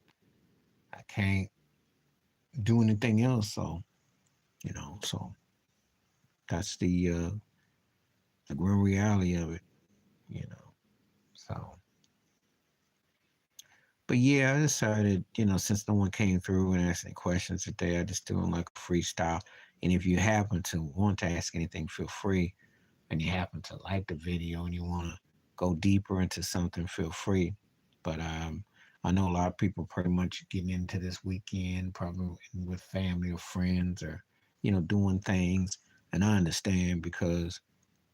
I can't do anything else, so that's the grim reality of it, you know. So, but yeah, I decided, since no one came through and asked any questions today, I just doing like a freestyle. And if you happen to want to ask anything, feel free. And you happen to like the video and you want to go deeper into something, feel free. But I know a lot of people pretty much getting into this weekend, probably with family or friends or, doing things. And I understand because,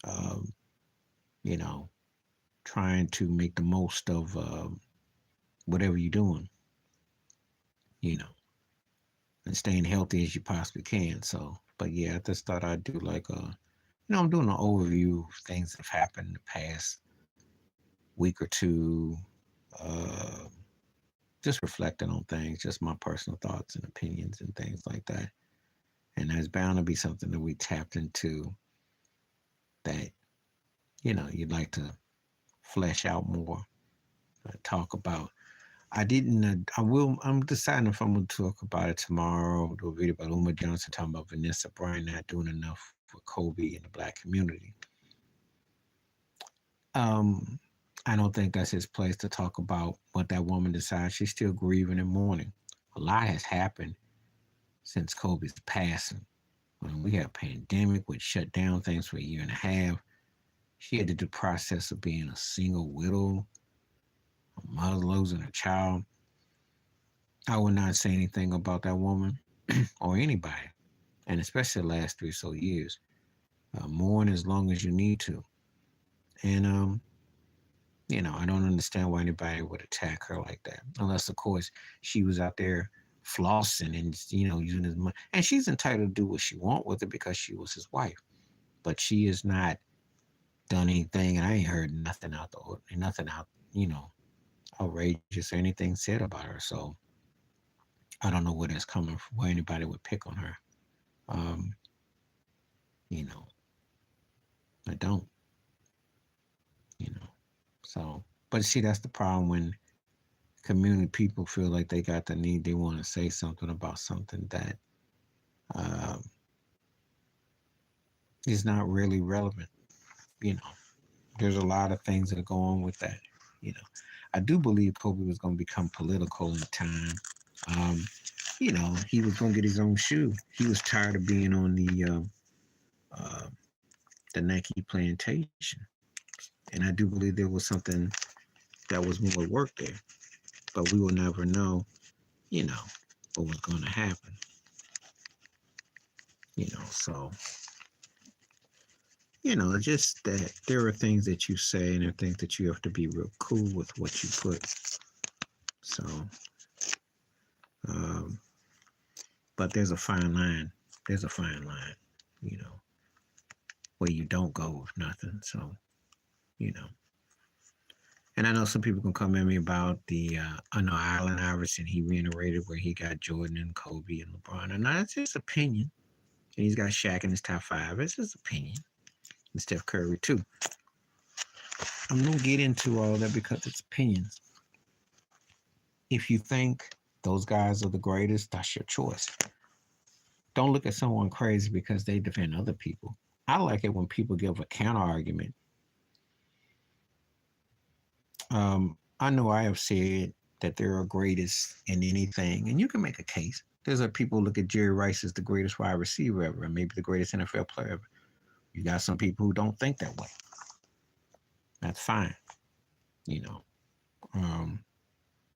um, you know, trying to make the most of whatever you're doing, you know, and staying healthy as you possibly can. So, but yeah, I just thought I'd do like I'm doing an overview of things that have happened in the past week or two, uh, just reflecting on things, just my personal thoughts and opinions and things like that. And there's bound to be something that we tapped into that, you'd like to flesh out more, talk about. I didn't, I'm deciding if I'm going to talk about it tomorrow, do a video about Uma Johnson talking about Vanessa Bryant not doing enough for Kobe in the black community. Um, I don't think that's his place to talk about what that woman decides. She's still grieving and mourning. A lot has happened since Kobe's passing. when we had a pandemic, which shut down things for a year and a half. She had to do the process of being a single widow, a mother losing a child. I would not say anything about that woman or anybody, and especially the last 3 or so years. Mourn as long as you need to. And, I don't understand why anybody would attack her like that. Unless, of course, she was out there flossing and, using his money. And she's entitled to do what she want with it because she was his wife. But she has not done anything, and I ain't heard nothing out the ordinary, nothing out, outrageous or anything said about her. So I don't know where that's coming from, where anybody would pick on her. Um, you know, I don't, you know. So, but see, that's the problem when community people feel like they got the need, they want to say something about something that uh, is not really relevant. You know, there's a lot of things that go on with that. You know, I do believe Kobe was going to become political in time. Um, he was going to get his own shoe. He was tired of being on uh, the Nike plantation, and I do believe there was something that was more work there, but we will never know. You know what was going to happen. So just that there are things that you say and there are things that you have to be real cool with what you put. So, um, but there's a fine line. There's a fine line, you know, where you don't go with nothing. So, you know, and I know some people can come at me about I know Allen Iverson, he reiterated where he got Jordan and Kobe and LeBron. And that's his opinion. And he's got Shaq in his top five. It's his opinion. And Steph Curry, too. I'm going to get into all that because it's opinions. If you think those guys are the greatest, that's your choice. Don't look at someone crazy because they defend other people. I like it when people give a counter argument. I know I have said that they're greatest in anything, and you can make a case. There's a people look at Jerry Rice as the greatest wide receiver ever, and maybe the greatest NFL player ever. You got some people who don't think that way. That's fine. You know,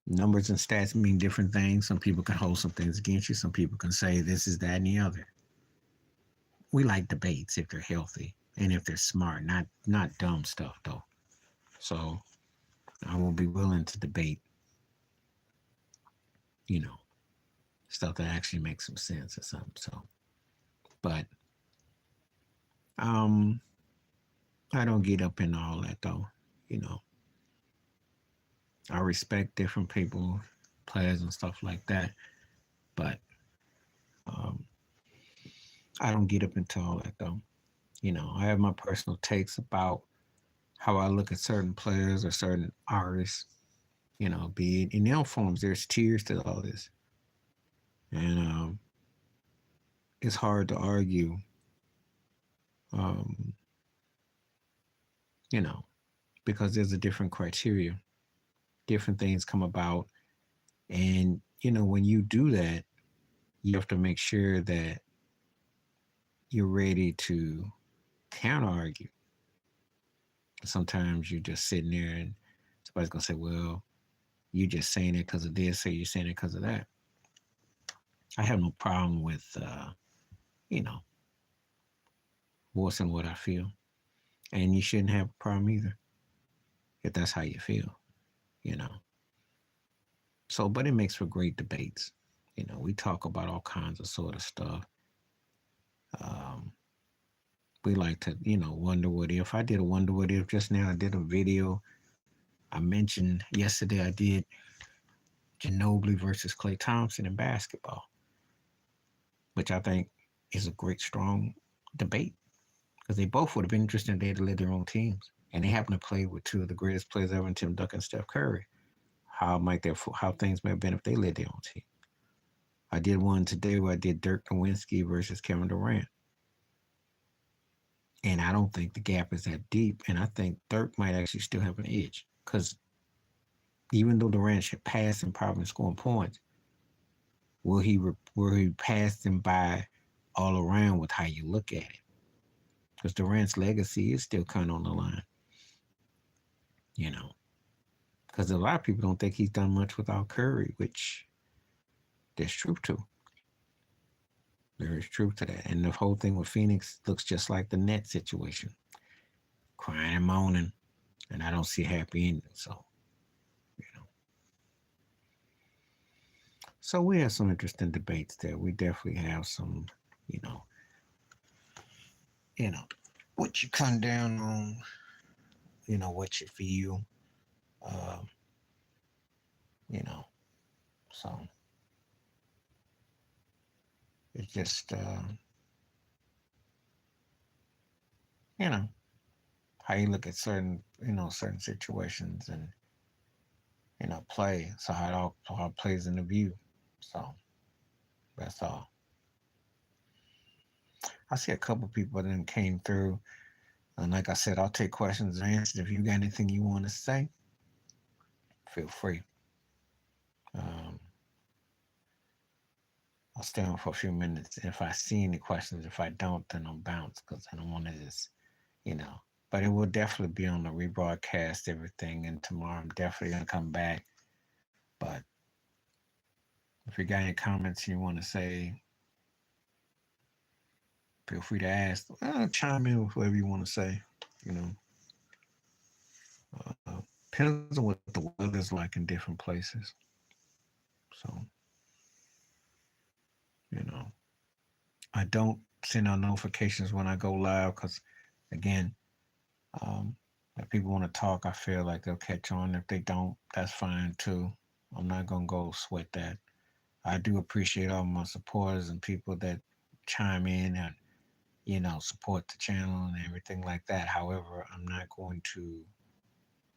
numbers and stats mean different things. Some people can hold some things against you. Some people can say this is that and the other. We like debates if they're healthy and if they're smart, not dumb stuff though. So I will be willing to debate, you know, stuff that actually makes some sense or something. So, but um, I don't get up in all that though. You know, I respect different people, players and stuff like that, but um, I don't get up into all that though. I have my personal takes about how I look at certain players or certain artists. Be it in all forms. There's tiers to all this, and it's hard to argue. Um, you know, because there's a different criteria, different things come about, and when you do that, you have to make sure that you're ready to counter argue. Sometimes you're just sitting there and somebody's gonna say, "Well, you're just saying it because of this, or you're saying it because of that." I have no problem with, you know, voicing what I feel, and you shouldn't have a problem either if that's how you feel, you know. So, but it makes for great debates. We talk about all kinds of sort of stuff. Um, we like to, wonder what if. I did a wonder what if just now. I did a video. I mentioned yesterday I did Ginobili versus Klay Thompson in basketball, which I think is a great, strong debate because they both would have been interested if they had led their own teams. And they happen to play with two of the greatest players ever in Tim Duncan and Steph Curry. How things may have been if they led their own team. I did one today where I did Dirk Nowitzki versus Kevin Durant. And I don't think the gap is that deep. And I think Dirk might actually still have an edge. Because even though Durant should pass him probably scoring points, will he pass him by all around with how you look at it. Because Durant's legacy is still kind of on the line, you know. Because a lot of people don't think he's done much without Curry, which there's truth to. There is truth to that. And the whole thing with Phoenix looks just like the net situation, crying and moaning, and I don't see a happy ending. So, you know. So we have some interesting debates there. We definitely have some, you know, you know, what you come down on, what you feel, uh, you know. So it's just, you know, how you look at certain situations and, play. So how it plays in the view. So that's all. I see a couple people that came through. And like I said, I'll take questions and answers. If you got anything you want to say, feel free. Um, I'll stay on for a few minutes. If I see any questions, if I don't, then I'll bounce because I don't want to just, you know. But it will definitely be on the rebroadcast, everything. And tomorrow I'm definitely going to come back. But if you got any comments you want to say, feel free to ask. Chime in with whatever you want to say. You know, depends on what the weather's like in different places. So, you know, I don't send out notifications when I go live because, again, if people want to talk, I feel like they'll catch on. If they don't, that's fine too. I'm not gonna go sweat that. I do appreciate all my supporters and people that chime in and support the channel and everything like that. However, I'm not going to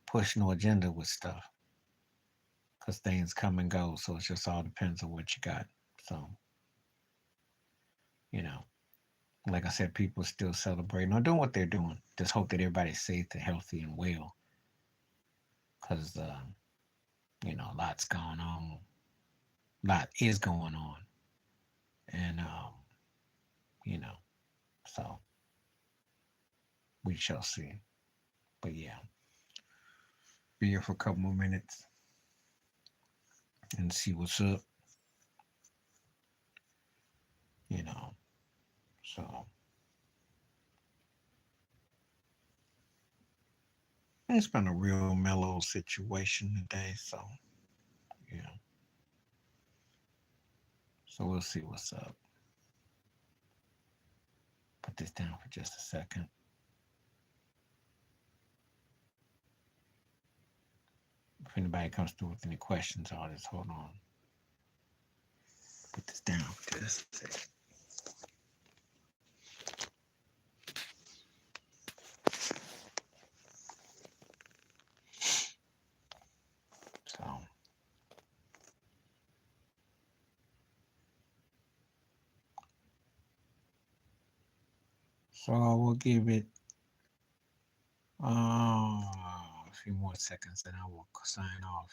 push no agenda with stuff because things come and go. So it just all depends on what you got. So you know, like I said, people still celebrating or doing what they're doing. Just hope that everybody's safe and healthy and well because a lot's going on. A lot is going on, and you know, so we shall see. But yeah, be here for a couple more minutes and see what's up. You know, so it's been a real mellow situation today. So yeah, so we'll see what's up. Put this down for just a second. If anybody comes through with any questions, I'll just hold on. Put this down for just a second. So I will give it a few more seconds and I will sign off.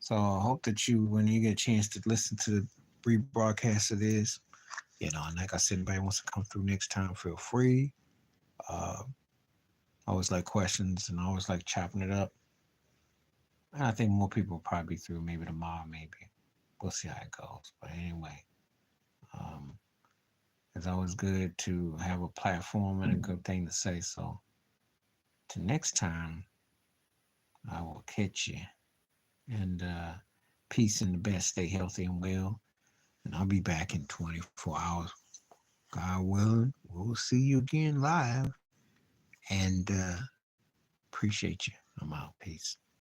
So I hope that when you get a chance to listen to the rebroadcast of this, and like I said, anybody wants to come through next time, feel free. Uh, I always like questions and I always like chopping it up. And I think more people will probably be through maybe tomorrow, maybe. We'll see how it goes. But anyway, um, it's always good to have a platform and a good thing to say. So, till next time, I will catch you. And peace and the best. Stay healthy and well. And I'll be back in 24 hours. God willing, we'll see you again live. And appreciate you. I'm out. Peace.